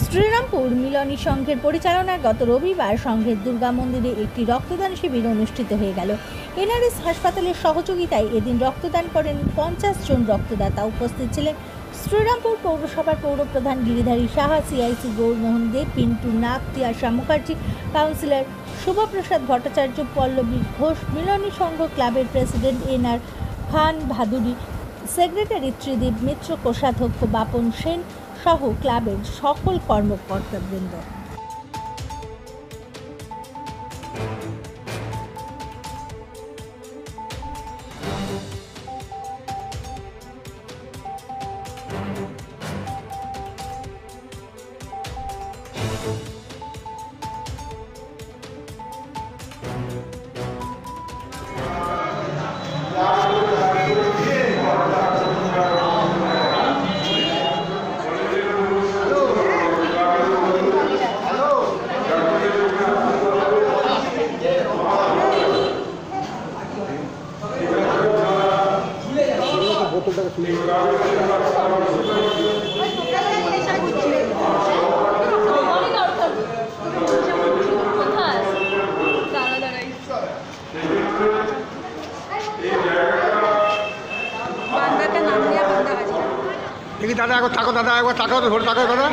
শ্রীরামপুর মিলনী সংঘের পরিচালনায় গত রবিবার সংঘের দুর্গা মন্দিরে একটি রক্তদান শিবির অনুষ্ঠিত হয়ে গেল। এনআরএস হাসপাতালের সহযোগিতায় এদিন রক্তদান করেন 50 জন রক্তদাতা। উপস্থিত ছিলেন শ্রীরামপুর পৌরসভার পৌরপ্রধান গিরিধারী সাহা, সিআইসি গৌরমোহন দেব, পিন্টু নাগ, তিয়াশা মুখার্জি, কাউন্সিলর শুভপ্রসাদ ভট্টাচার্য, পল্লবী ঘোষ, মিলনী সংঘ ক্লাবের প্রেসিডেন্ট এনআর খান ভাদুরী, সেক্রেটারি ত্রিদীপ মিত্র, কোষাধ্যক্ষ বাপন সেন সহ ক্লাবের সকল কর্মকর্তাবৃন্দ। দেখি দাদা একবার থাকো, দাদা একবার থাকো, ধরে থাকো দাদা।